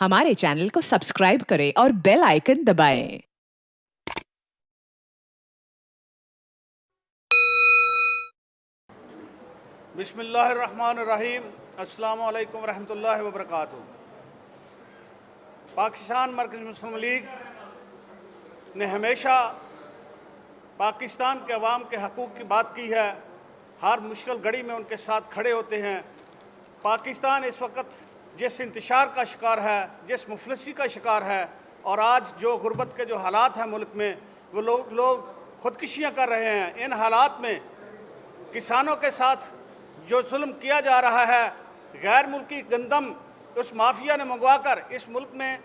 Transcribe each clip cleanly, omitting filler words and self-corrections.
हमारे चैनल को सब्सक्राइब करें और बेल आइकन दबाएं। बिस्मिल्लाहिर्रहमानिर्रहीम। अस्सलामु अलैकुम रहमतुल्लाहि व बरकातुहू। पाकिस्तान मरकज़ी मुस्लिम लीग ने हमेशा पाकिस्तान के अवाम के हकूक़ की बात की है। हर मुश्किल घड़ी में उनके साथ खड़े होते हैं। पाकिस्तान इस वक्त जिस इंतशार का शिकार है, जिस मुफलिसी का शिकार है, और आज जो गुर्बत के जो हालात हैं मुल्क में, वो लोग ख़ुदकुशियाँ कर रहे हैं। इन हालात में किसानों के साथ जो जुल्म किया जा रहा है, गैर मुल्की गंदम उस माफिया ने मंगवाकर इस मुल्क में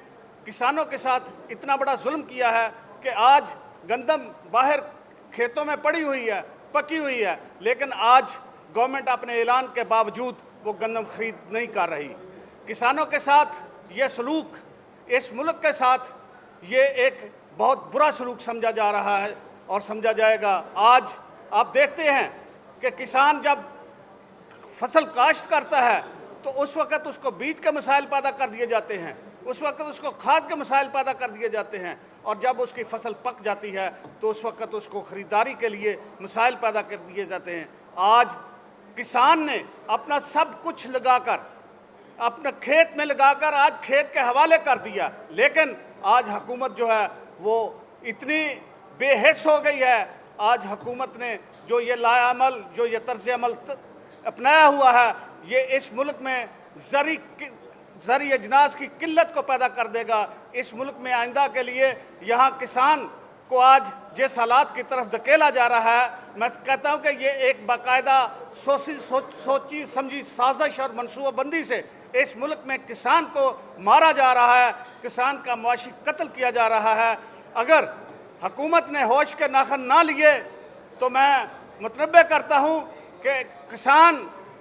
किसानों के साथ इतना बड़ा जुल्म किया है कि आज गंदम बाहर खेतों में पड़ी हुई है, पकी हुई है, लेकिन आज गवर्नमेंट अपने ऐलान के बावजूद वो गंदम खरीद नहीं कर रही। किसानों के साथ ये सलूक, इस मुल्क के साथ ये एक बहुत बुरा सलूक समझा जा रहा है और समझा जाएगा। आज आप देखते हैं कि किसान जब फसल काश्त करता है तो उस वक़्त उसको बीज के मसाइल पैदा कर दिए जाते हैं, उस वक़्त उसको खाद के मसाइल पैदा कर दिए जाते हैं, और जब उसकी फसल पक जाती है तो उस वक़्त उसको ख़रीदारी के लिए मसाइल पैदा कर दिए जाते हैं। आज किसान ने अपना सब कुछ लगाकर, अपना खेत में लगाकर आज खेत के हवाले कर दिया, लेकिन आज हुकूमत जो है वो इतनी बेहिस हो गई है। आज हुकूमत ने जो ये लाअमल, जो ये तर्ज़ अमल अपनाया हुआ है, ये इस मुल्क में ज़री अजनास की किल्लत को पैदा कर देगा। इस मुल्क में आइंदा के लिए यहाँ किसान को आज जिस हालात की तरफ धकेला जा रहा है, मैं कहता हूँ कि ये एक बाकायदा सोची समझी साजिश और मनसूबाबंदी से इस मुल्क में किसान को मारा जा रहा है, किसान का मुआशी कत्ल किया जा रहा है। अगर हुकूमत ने होश के नाखन ना लिए तो मैं मुतनब्बे करता हूँ कि किसान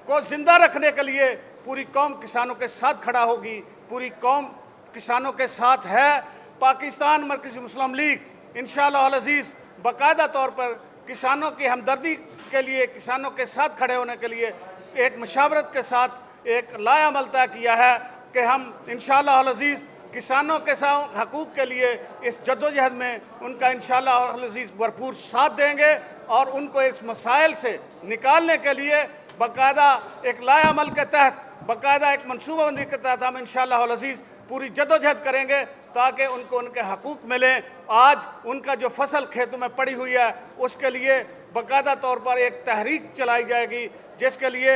को ज़िंदा रखने के लिए पूरी कौम किसानों के साथ खड़ा होगी, पूरी कौम किसानों के साथ है। पाकिस्तान मरकज़ी मुस्लिम लीग इंशाअल्लाह अज़ीज़ बाकायदा तौर पर किसानों की हमदर्दी के लिए, किसानों के साथ खड़े होने के लिए एक मशावरत के साथ एक लाअमल तय किया है कि हम इंशाअल्लाह अज़ीज़ किसानों के साथ हकूक़ के लिए इस जद्दोजहद में उनका इंशाअल्लाह अज़ीज़ भरपूर साथ देंगे और उनको इस मसाइल से निकालने के लिए बाकायदा एक लाअमल के तहत, बाकायदा एक मनसूबाबंदी के तहत हम इंशाअल्लाह अज़ीज़ पूरी जद्दोजहद करेंगे ताकि उनको उनके हकूक़ मिलें। आज उनका जो फसल खेतों में पड़ी हुई है उसके लिए बाकायदा तौर पर एक तहरीक चलाई जाएगी, जिसके लिए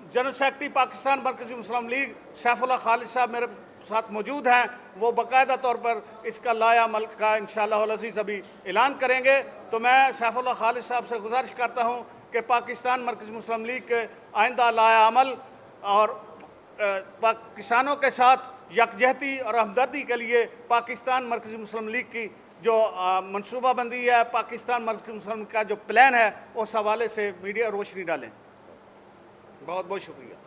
जनरल सेक्रेटरी पाकिस्तान मरकज़ी मुस्लिम लीग सैफुल्लाह खालिद साहब मेरे साथ मौजूद हैं। वो बाकायदा तौर पर इसका लाअमल का इंशाअल्लाह अज़ीज़ अभी ऐलान करेंगे। तो मैं सैफुल्लाह खालिद साहब से गुजारिश करता हूँ कि पाकिस्तान मरकज़ी मुस्लिम लीग के आइंदा लाअमल और किसानों के साथ यकजहती और हमदर्दी के लिए पाकिस्तान मरकज़ी मुस्लिम लीग की जो मनसूबाबंदी है, पाकिस्तान मरकज़ी मुस्लिम का जो प्लान है, उस हवाले से मीडिया रोशनी डालें। बहुत बहुत शुक्रिया।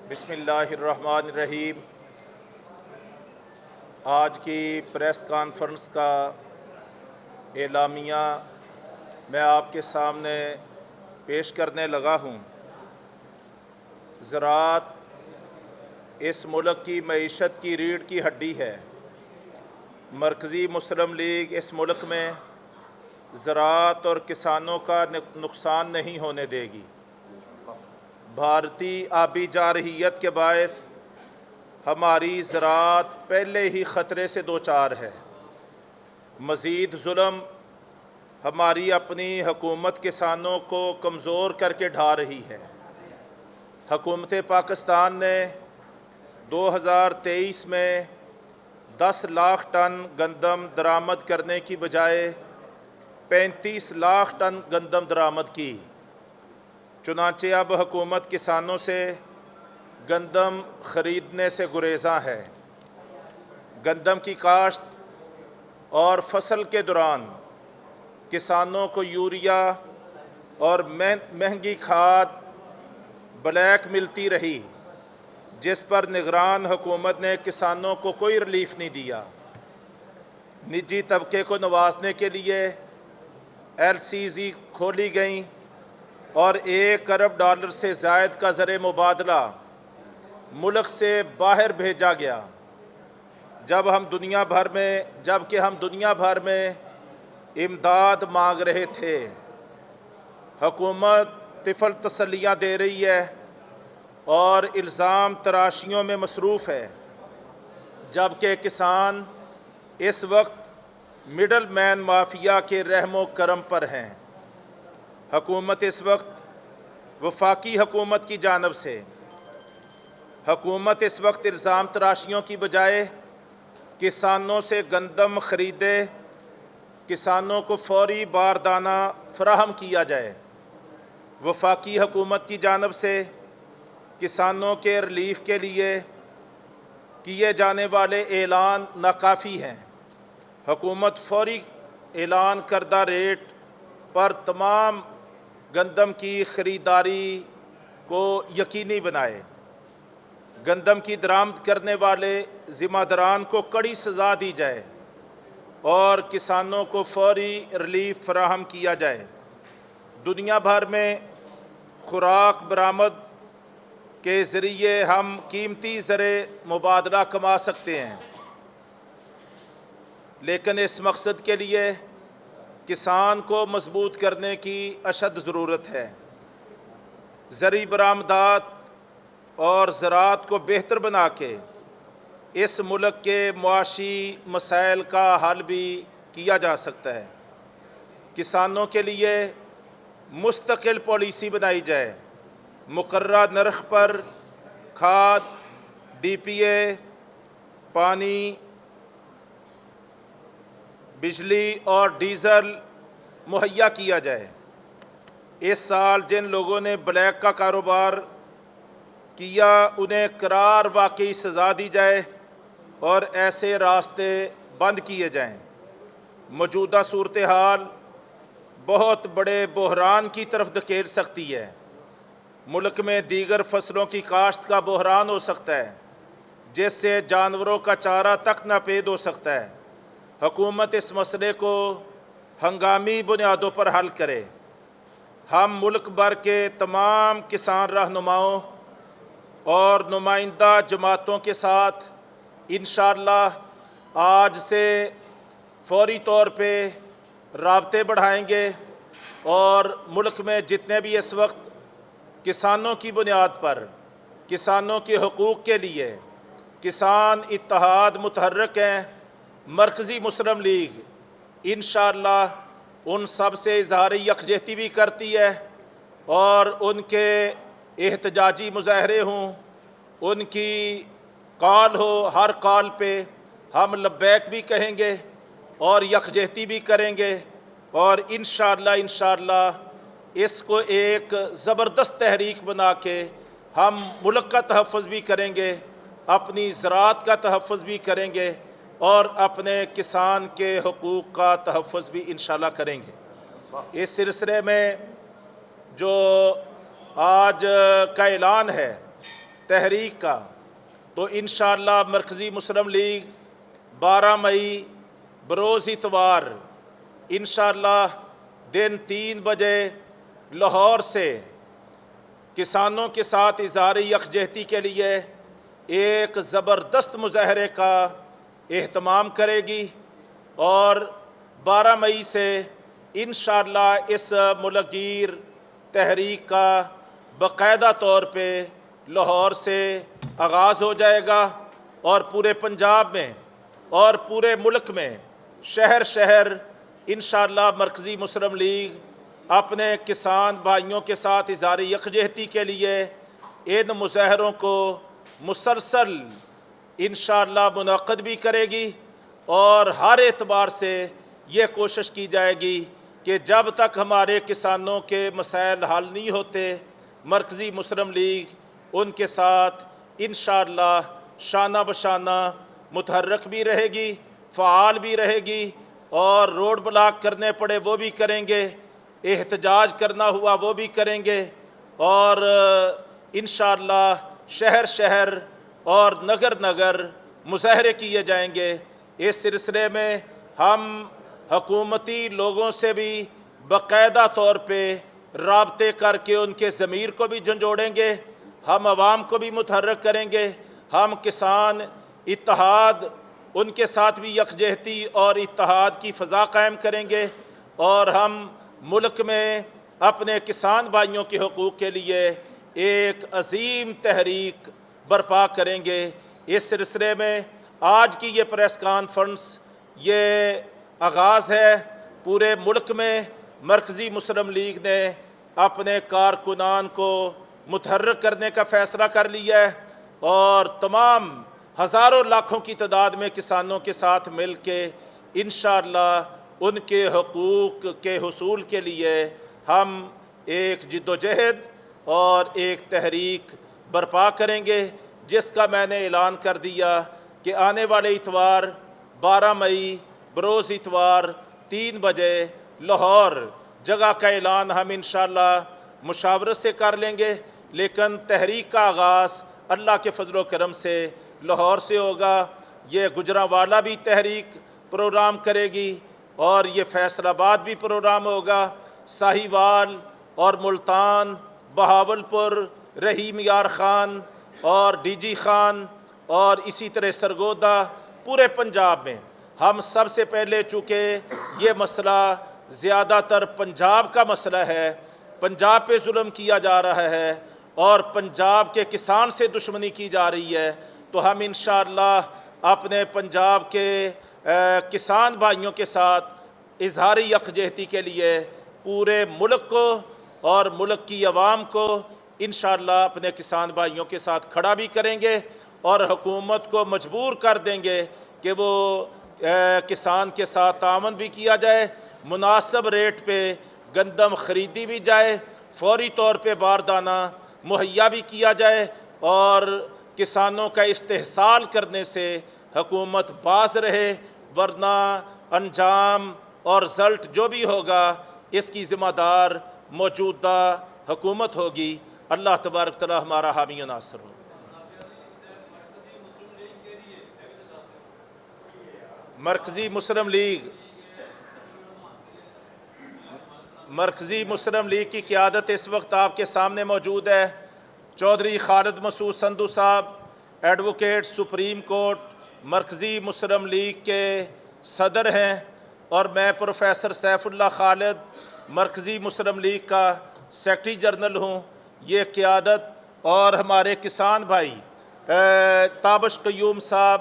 बिस्मिल्लाहिर्रहमानिर्रहीम। आज की प्रेस कॉन्फ्रेंस का एलामिया मैं आपके सामने पेश करने लगा हूँ। ज़राअत इस मुल्क की मईशत की रीढ़ की हड्डी है। मरकज़ी मुस्लिम लीग इस मुल्क में ज़राअत और किसानों का नुकसान नहीं होने देगी। भारतीय आबी जारहियत के बायस हमारी ज़राअत पहले ही ख़तरे से दो चार है। मज़ीद जुल्म हमारी अपनी हुकूमत किसानों को कमज़ोर करके ढा रही है। हुकूमत पाकिस्तान ने 2023 में 10 लाख टन गंदम दरामद करने की बजाय 35 लाख टन गंदम दरामद की। चुनांचे अब हुकूमत किसानों से गंदम ख़रीदने से गुरेज़ां है। गंदम की काश्त और फसल के दौरान किसानों को यूरिया और महंगी खाद ब्लैक मिलती रही, جس پر نگران حکومت نے کسانوں کو کوئی ریلیف نہیں دیا۔ نجی طبقے کو نوازنے کے لیے ایل سی زی کھولی گئیں اور $1 ارب سے زائد کا زر مبادلہ ملک سے باہر بھیجا گیا، جبکہ ہم دنیا بھر میں امداد مانگ رہے تھے۔ حکومت طفل تسلیاں دے رہی ہے اور الزام تراشیوں میں مصروف ہے، جبکہ کسان اس وقت مڈل مین مافیا کے رحم و کرم پر ہیں۔ حکومت اس وقت وفاقی حکومت کی جانب سے الزام تراشیوں کی بجائے کسانوں سے گندم خریدے، کسانوں کو فوری باردانہ فراہم کیا جائے۔ وفاقی حکومت کی جانب سے کسانوں کے ریلیف کے لیے کیے جانے والے اعلان ناکافی ہیں۔ حکومت فوری اعلان کردہ ریٹ پر تمام گندم کی خریداری کو یقینی بنائے۔ گندم کی درآمد کرنے والے ذمہ داران کو کڑی سزا دی جائے اور کسانوں کو فوری ریلیف فراہم کیا جائے۔ دنیا بھر میں خوراک برآمد کے ذریعے ہم قیمتی زر مبادلہ کما سکتے ہیں، لیکن اس مقصد کے لیے کسان کو مضبوط کرنے کی اشد ضرورت ہے۔ زرعی برآمدات اور زراعت کو بہتر بنا کے اس ملک کے معاشی مسائل کا حل بھی کیا جا سکتا ہے۔ کسانوں کے لیے مستقل پالیسی بنائی جائے، مقررہ نرخ پر کھاد، ڈی پی اے، پانی، بجلی اور ڈیزل مہیا کیا جائے۔ اس سال جن لوگوں نے بلیک کا کاروبار کیا انہیں قرار واقعی سزا دی جائے اور ایسے راستے بند کیے جائیں۔ موجودہ صورتحال بہت بڑے بحران کی طرف دھکیل سکتی ہے۔ ملک میں دیگر فصلوں کی کاشت کا بحران ہو سکتا ہے، جس سے جانوروں کا چارہ تک ناپید ہو سکتا ہے۔ حکومت اس مسئلے کو ہنگامی بنیادوں پر حل کرے۔ ہم ملک بھر کے تمام کسان رہنماؤں اور نمائندہ جماعتوں کے ساتھ انشاءاللہ آج سے فوری طور پہ رابطے بڑھائیں گے اور ملک میں جتنے بھی اس وقت کسانوں کی بنیاد پر، کسانوں کے حقوق کے لیے کسان اتحاد متحرک ہیں، مرکزی مسلم لیگ انشاءاللہ ان سب سے اظہار یکجہتی بھی کرتی ہے، اور ان کے احتجاجی مظاہرے ہوں، ان کی کال ہو، ہر کال پہ ہم لبیک بھی کہیں گے اور یکجہتی بھی کریں گے، اور انشاءاللہ اس کو ایک زبردست تحریک بنا کے ہم ملک کا تحفظ بھی کریں گے، اپنی زراعت کا تحفظ بھی کریں گے اور اپنے کسان کے حقوق کا تحفظ بھی انشاءاللہ کریں گے۔ اس سلسلے میں جو آج کا اعلان ہے تحریک کا، تو انشاءاللہ مرکزی مسلم لیگ 12 مئی بروز اتوار انشاءاللہ دن 3 بجے لاہور سے کسانوں کے ساتھ اظہار یکجہتی کے لیے ایک زبردست مظاہرے کا اہتمام کرے گی، اور 12 مئی سے انشاءاللہ اس ملک گیر تحریک کا باقاعدہ طور پہ لاہور سے آغاز ہو جائے گا، اور پورے پنجاب میں اور پورے ملک میں شہر شہر انشاءاللہ مرکزی مسلم لیگ اپنے کسان بھائیوں کے ساتھ اظہار یکجہتی کے لیے ان مظاہروں کو مسلسل انشاءاللہ منعقد بھی کرے گی، اور ہر اعتبار سے یہ کوشش کی جائے گی کہ جب تک ہمارے کسانوں کے مسائل حل نہیں ہوتے، مرکزی مسلم لیگ ان کے ساتھ انشاءاللہ شانہ بشانہ متحرک بھی رہے گی، فعال بھی رہے گی، اور روڈ بلاک کرنے پڑے وہ بھی کریں گے، احتجاج کرنا ہوا وہ بھی کریں گے، اور انشاءاللہ شہر شہر اور نگر نگر مظاہرے کیے جائیں گے۔ اس سلسلے میں ہم حکومتی لوگوں سے بھی باقاعدہ طور پہ رابطے کر کے ان کے ضمیر کو بھی جھنجھوڑیں گے، ہم عوام کو بھی متحرک کریں گے، ہم کسان اتحاد ان کے ساتھ بھی یکجہتی اور اتحاد کی فضا قائم کریں گے، اور ہم ملک میں اپنے کسان بھائیوں کے حقوق کے لیے ایک عظیم تحریک برپا کریں گے۔ اس سلسلے میں آج کی یہ پریس کانفرنس یہ آغاز ہے۔ پورے ملک میں مرکزی مسلم لیگ نے اپنے کارکنان کو متحرک کرنے کا فیصلہ کر لیا ہے، اور تمام ہزاروں لاکھوں کی تعداد میں کسانوں کے ساتھ مل کے انشاءاللہ ان کے حقوق کے حصول کے لیے ہم ایک جد و جہد اور ایک تحریک برپا کریں گے، جس کا میں نے اعلان کر دیا کہ آنے والے اتوار 12 مئی بروز اتوار 3 بجے لاہور جگہ کا اعلان ہم انشاءاللہ مشاورت سے کر لیں گے، لیکن تحریک کا آغاز اللہ کے فضل و کرم سے لاہور سے ہوگا۔ یہ گجرانوالہ بھی تحریک پروگرام کرے گی، اور یہ فیصل آباد بھی پروگرام ہوگا، ساہیوال اور ملتان، بہاولپور، رحیم یار خان اور ڈی جی خان، اور اسی طرح سرگودا، پورے پنجاب میں ہم سب سے پہلے، چونکہ یہ مسئلہ زیادہ تر پنجاب کا مسئلہ ہے، پنجاب پہ ظلم کیا جا رہا ہے اور پنجاب کے کسان سے دشمنی کی جا رہی ہے، تو ہم انشاءاللہ اپنے پنجاب کے کسان بھائیوں کے ساتھ اظہاری یکجہتی کے لیے پورے ملک کو اور ملک کی عوام کو انشاءاللہ اپنے کسان بھائیوں کے ساتھ کھڑا بھی کریں گے، اور حکومت کو مجبور کر دیں گے کہ وہ کسان کے ساتھ تعاون بھی کیا جائے، مناسب ریٹ پہ گندم خریدی بھی جائے، فوری طور پہ باردانہ مہیا بھی کیا جائے، اور کسانوں کا استحصال کرنے سے حکومت باز رہے، ورنہ انجام اور رزلٹ جو بھی ہوگا اس کی ذمہ دار موجودہ حکومت ہوگی۔ اللہ تبارک تعالی ہمارا حامی و ناصر ہو۔ مرکزی مسلم لیگ کی قیادت اس وقت آپ کے سامنے موجود ہے۔ چودھری خالد مسعود سندھو صاحب ایڈوکیٹ سپریم کورٹ مرکزی مسلم لیگ کے صدر ہیں، اور میں پروفیسر سیف اللہ خالد مرکزی مسلم لیگ کا سیکرٹری جنرل ہوں۔ یہ قیادت، اور ہمارے کسان بھائی تابش قیوم صاحب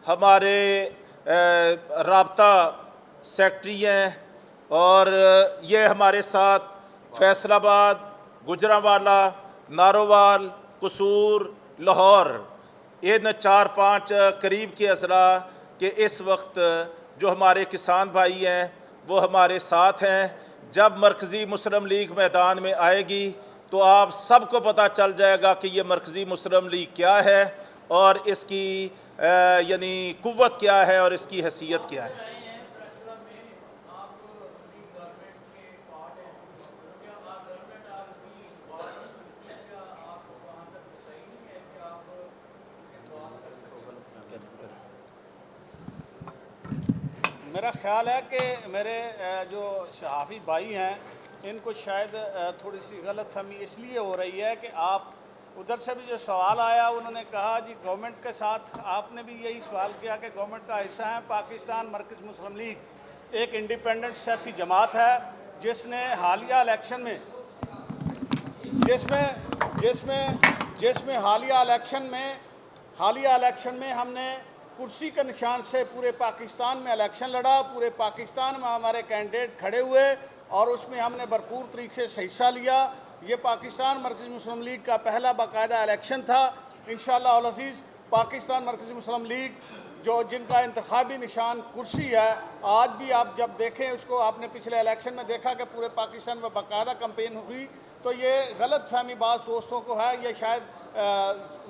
ہمارے رابطہ سیکرٹری ہیں، اور یہ ہمارے ساتھ فیصل آباد، گجرانوالہ، نارووال، قصور، لاہور، ان 4-5 قریب کے اضلاع کہ اس وقت جو ہمارے کسان بھائی ہیں وہ ہمارے ساتھ ہیں۔ جب مرکزی مسلم لیگ میدان میں آئے گی تو آپ سب کو پتہ چل جائے گا کہ یہ مرکزی مسلم لیگ کیا ہے، اور اس کی یعنی قوت کیا ہے اور اس کی حیثیت کیا ہے۔ میرا خیال ہے کہ میرے جو صحافی بھائی ہیں ان کو شاید تھوڑی سی غلط فہمی اس لیے ہو رہی ہے کہ آپ ادھر سے بھی جو سوال آیا انہوں نے کہا جی گورنمنٹ کے ساتھ، آپ نے بھی یہی سوال کیا کہ گورنمنٹ کا حصہ ہے پاکستان مرکز مسلم لیگ، ایک انڈیپینڈنٹ سیاسی جماعت ہے جس نے حالیہ الیکشن میں حالیہ الیکشن میں ہم نے کرسی کے نشان سے پورے پاکستان میں الیکشن لڑا، پورے پاکستان میں ہمارے کینڈیڈیٹ کھڑے ہوئے، اور اس میں ہم نے بھرپور طریقے سے حصہ لیا۔ یہ پاکستان مرکزی مسلم لیگ کا پہلا باقاعدہ الیکشن تھا۔ انشاءاللہ العزیز پاکستان مرکزی مسلم لیگ جن کا انتخابی نشان کرسی ہے، آج بھی آپ جب دیکھیں اس کو، آپ نے پچھلے الیکشن میں دیکھا کہ پورے پاکستان میں باقاعدہ کمپین ہوئی، تو یہ غلط فہمی بعض دوستوں کو ہے۔ یہ شاید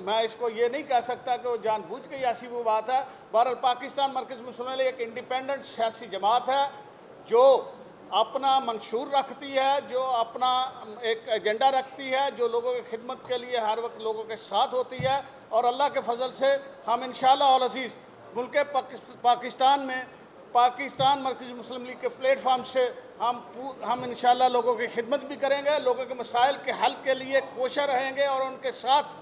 میں اس کو یہ نہیں کہہ سکتا کہ وہ جان بوجھ کے ایسی وہ بات ہے۔ بہرحال پاکستان مرکز مسلم لیگ ایک انڈیپینڈنٹ سیاسی جماعت ہے جو अपना मंशूर रखती है, जो अपना एक एजेंडा रखती है, जो लोगों की खिदमत के लिए हर वक्त लोगों के साथ होती है। और अल्लाह के फजल से हम इंशाअल्लाह अल अज़ीज़ मुल्क पाकिस्तान में पाकिस्तान मरकज़ी मुस्लिम लीग के प्लेटफार्म से हम इंशाअल्लाह लोगों की खिदमत भी करेंगे, लोगों के मसाइल के हल के लिए कोशिश रहेंगे और उनके साथ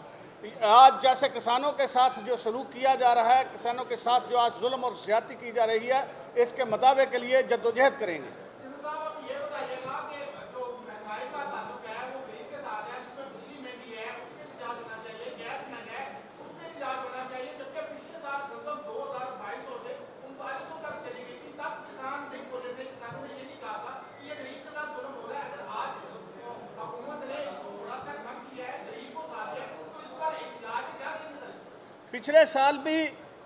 आज जैसे किसानों के साथ जो सलूक किया जा रहा है, किसानों के साथ जो आज जुल्म और ज़्यादती की जा रही है, इसके मदावे के लिए जद्दोजहद करेंगे। सिंधु साहब, आप ये बताइएगा कि जो महंगाई का ताल्लुक है वो गरीब के साथ है, जिसमें बिजली महंगी है उसमें इजाज होना चाहिए, गैस महंगा है उसमें इजाज होना चाहिए, जबकि पिछले साल गंदम 2200 से 3900 तक चली गई थी, तब किसान नहीं बोले थे, किसानों ने ये नहीं कहा था कि ये गरीब के साथ जुल्म हो रहा है। अगर आज हुकूमत ने इसको थोड़ा सा कम किया है, गरीब को साथ है, तो इस पर इजाज क्या करेंगे सर? पिछले साल भी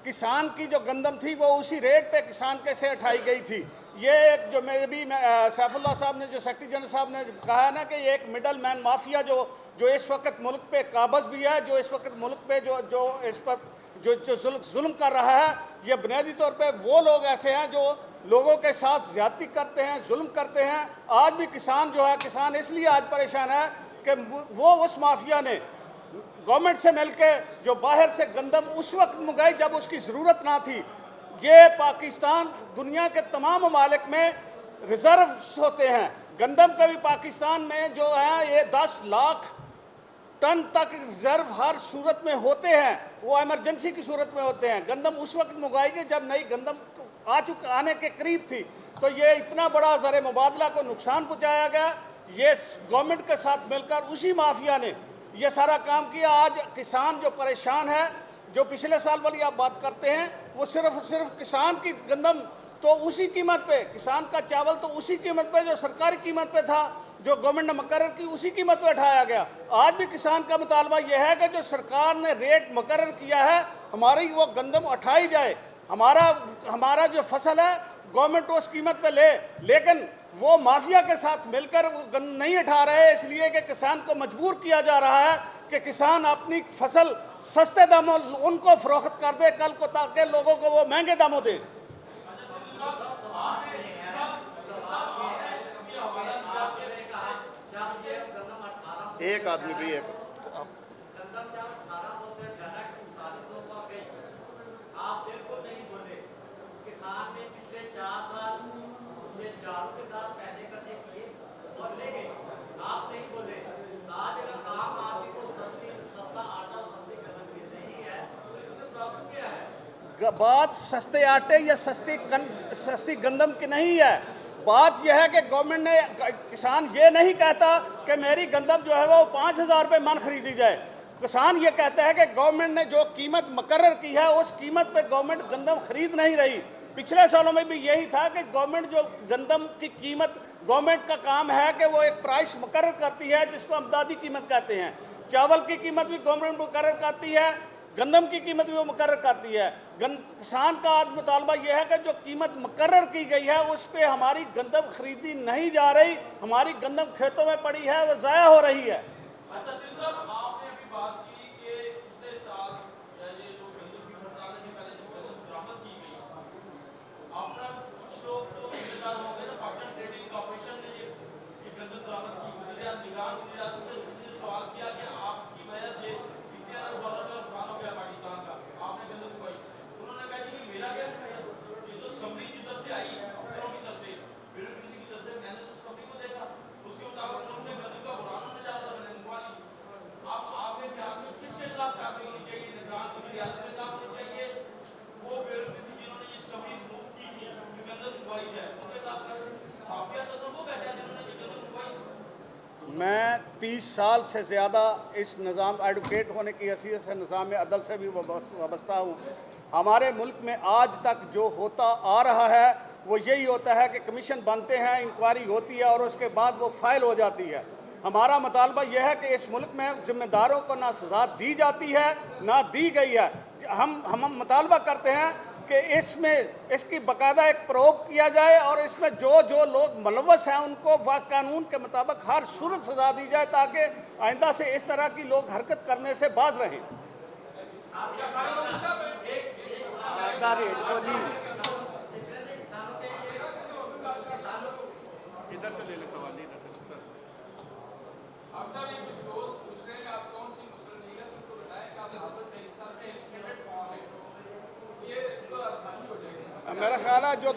किसान की जो गंदम थी वो उसी रेट पे किसान के से उठाई गई थी। ये एक जो मेरे भी सैफुल्लाह साहब ने, जो सेक्रेटरी जनरल साहब ने कहा है ना कि ये एक मिडल मैन माफिया जो इस वक्त मुल्क पे काबज़ भी है, जो इस वक्त मुल्क पे जो इस पर जो जुल्म कर रहा है, ये बुनियादी तौर पे वो लोग ऐसे हैं जो लोगों के साथ ज़्यादती करते हैं, जुल्म करते हैं। आज भी किसान जो है, किसान इसलिए आज परेशान है कि वो उस माफिया ने गवर्नमेंट से मिलके जो बाहर से गंदम उस वक्त मंगाई जब उसकी ज़रूरत ना थी। ये पाकिस्तान दुनिया के तमाम ममालिक में रिज़र्व्स होते हैं, गंदम का भी पाकिस्तान में जो है ये 10 लाख टन तक रिज़र्व हर सूरत में होते हैं, वो एमरजेंसी की सूरत में होते हैं। गंदम उस वक्त मंगाई गई जब नई गंदम आने के करीब थी, तो ये इतना बड़ा ज़र मुबादला को नुकसान पहुँचाया गया। ये गवर्नमेंट के साथ मिलकर उसी माफिया ने ये सारा काम किया। आज किसान जो परेशान है, जो पिछले साल वाली आप बात करते हैं, वो सिर्फ किसान की गंदम तो उसी कीमत पे, किसान का चावल तो उसी कीमत पे जो सरकारी कीमत पे था, जो गवर्नमेंट ने मुकर्रर की उसी कीमत पे उठाया गया। आज भी किसान का मुतालबा यह है कि जो सरकार ने रेट मुकर्रर किया है, हमारी वो गंदम उठाई जाए। हमारा जो फसल है गवर्नमेंट उस कीमत पे ले, लेकिन वो माफिया के साथ मिलकर वो गंदम नहीं उठा रहे, इसलिए कि किसान को मजबूर किया जा रहा है कि किसान अपनी फसल सस्ते दामों उनको फरोख्त कर दे कल को, ताकि लोगों को वो महंगे दामों दे। एक आदमी भी एक बात सस्ते आटे या सस्ती गंदम की नहीं है। बात यह है कि गवर्नमेंट ने, किसान ये नहीं कहता कि मेरी गंदम जो है वो 5000 रुपये मन खरीदी जाए। किसान ये कहता है कि गवर्नमेंट ने जो कीमत मुकर्रर की है उस कीमत पे गवर्नमेंट गंदम खरीद नहीं रही। पिछले सालों में भी यही था कि गवर्नमेंट जो गंदम की कीमत, गवर्नमेंट का काम है कि वो एक प्राइस मुकर्रर करती है जिसको अमदादी कीमत कहते हैं। चावल की कीमत भी गवर्नमेंट मुकर्रर करती है, गंदम की कीमत भी वो मुकर्रर करती है। किसान का आज मुतालबा यह है कि जो कीमत मुकर्रर की गई है उस पर हमारी गंदम खरीदी नहीं जा रही, हमारी गंदम खेतों में पड़ी है, वो ज़ाया हो रही है। अच्छा साहब, आपने अभी बात की कि पिछले साल ये जो गंदम की हड़ताल से पहले जो गंदम बरामद की गई, आपका कुछ लोग तो जिम्मेदार हो गए ना, पाकिस्तान ट्रेडिंग कॉर्पोरेशन ने ये गंदम बरामद की। निगरान वज़ीर से किसी ने सवाल किया कि आपकी वजह से $60 अरब का नुकसान हो गया पाकिस्तान का, आपने गंदम उगाई। उन्होंने कहा कि मेरा क्या है, ये तो समरी की तरफ से आई, अफसरों की तरफ से, विरोध कृषि की तरफ से, मैंने तो समरी को देखा, उसके मुताबिक उन्होंने गंदम का बुराना नजारा बनवा दी। अब आपके ख्याल में किसके खिलाफ कार्रवाई होनी चाहिए? निगरान वज़ीर आज़म के खिलाफ होनी चाहिए, वो विरोध कृषि जिन्होंने ये समरी मूव की थी कि गंदम उगाई जाए, उनके खिलाफ माफिया तो वो कहते हैं जिन्होंने ये गंदम उगाई। मैं 30 साल से ज़्यादा इस निज़ाम एडवोकेट होने की हैसियत से निज़ाम अदल से भी वाबस्ता हूँ। हमारे मुल्क में आज तक जो होता आ रहा है वो यही होता है कि कमीशन बनते हैं, इंक्वायरी होती है और उसके बाद वो फाइल हो जाती है। हमारा मुतालबा यह है कि इस मुल्क में ज़िम्मेदारों को ना सज़ा दी जाती है ना दी गई है। हम मुतालबा करते हैं कि इसमें इसकी बाकायदा एक प्रोब किया जाए और इसमें जो लोग मुलव्वस हैं उनको कानून के मुताबिक हर सूरत सज़ा दी जाए, ताकि आइंदा से इस तरह की लोग हरकत करने से बाज रहें। ख्याल है जो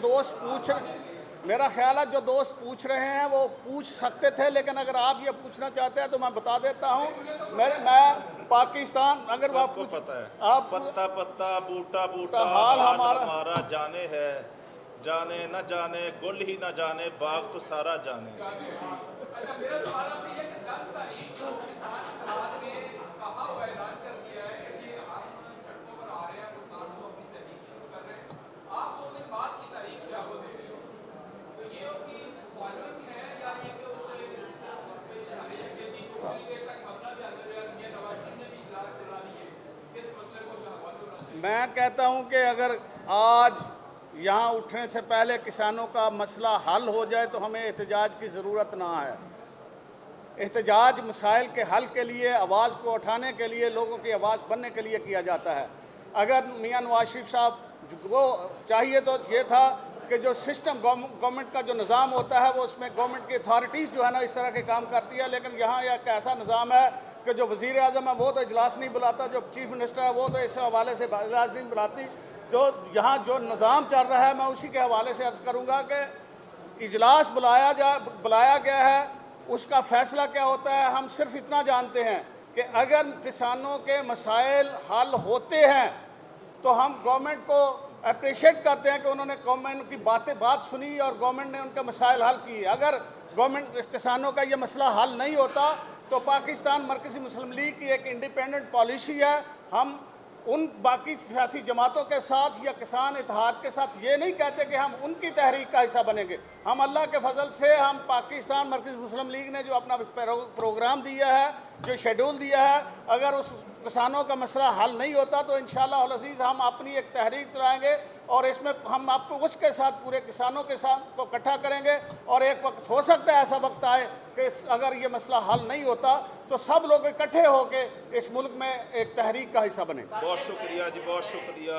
दोस्त पूछ रहे हैं वो पूछ सकते थे, लेकिन अगर आप ये पूछना चाहते हैं तो मैं बता देता हूँ। मैं पाकिस्तान, अगर आप सबको पूछ पता है, आप पत्ता पत्ता बूटा बूटा हाल हाल हमारा- हमारा जाने है, जाने न जाने गुल ही न जाने बाग तो सारा जाने। अच्छा, मेरा सवाल आपसे ये है कि 10 तारीख को किसान समाज ने कहा हुआ ऐलान कर दिया है कि हम सड़कों पर आ रहे हैं, मुल्तान से अपनी तहरीक शुरू कर रहे हैं। आप 100 दिन बाद की तारीख क्या वो दे रहे हो, तो ये उनकी फॉलोइंग है या ये कि उससे हमें यकीनी थोड़ी देर तक मसला भी हल हो जाएगा? ये नवाज शरीफ ने भी इजलास बुला लिए, इस मसले को जो हल होना चाहिए। मैं कहता हूं कि अगर आज यहाँ उठने से पहले किसानों का मसला हल हो जाए तो हमें एहतजाज की ज़रूरत ना है। एहतजाज मसाइल के हल के लिए, आवाज़ को उठाने के लिए, लोगों की आवाज़ बनने के लिए किया जाता है। अगर मियां नवाज शरीफ साहब को चाहिए तो ये था कि जो सिस्टम गवर्नमेंट का जो निज़ाम होता है वो उसमें गवर्नमेंट की अथॉरिटीज़ जो है ना इस तरह के काम करती है, लेकिन यहाँ एक ऐसा निज़ाम है कि जो वज़ीर आज़म है वो तो इजलास नहीं बुलाता, जो चीफ मिनिस्टर है वो तो इस हवाले से इजलास नहीं बुलाती। जो यहाँ जो निज़ाम चल रहा है मैं उसी के हवाले से अर्ज़ करूँगा कि इजलास बुलाया गया है, उसका फ़ैसला क्या होता है हम सिर्फ इतना जानते हैं कि अगर किसानों के मसाइल हल होते हैं तो हम गवर्नमेंट को अप्रिशिएट करते हैं कि उन्होंने गवर्नमेंट की बात सुनी और गवर्नमेंट ने उनके मसाइल हल किए। अगर गवर्नमेंट किसानों का ये मसला हल नहीं होता तो पाकिस्तान मरकज़ी मुस्लिम लीग की एक इंडिपेंडेंट पॉलिसी है, हम उन बाकी सियासी जमातों के साथ या किसान इत्तेहाद के साथ ये नहीं कहते कि हम उनकी तहरीक का हिस्सा बनेंगे। हम अल्लाह के फजल से हम पाकिस्तान मरकज़ी मुस्लिम लीग ने जो अपना प्रोग्राम दिया है, जो शेड्यूल दिया है, अगर उस किसानों का मसला हल नहीं होता तो इंशाअल्लाह अल अज़ीज़ हम अपनी एक तहरीक चलाएँगे और इसमें हम आपको उसके साथ पूरे किसानों के साथ को इकट्ठा करेंगे। और एक वक्त हो सकता है ऐसा वक्त आए कि अगर ये मसला हल नहीं होता तो सब लोग इकट्ठे होकर इस मुल्क में एक तहरीक का हिस्सा बने। बहुत शुक्रिया जी, बहुत शुक्रिया।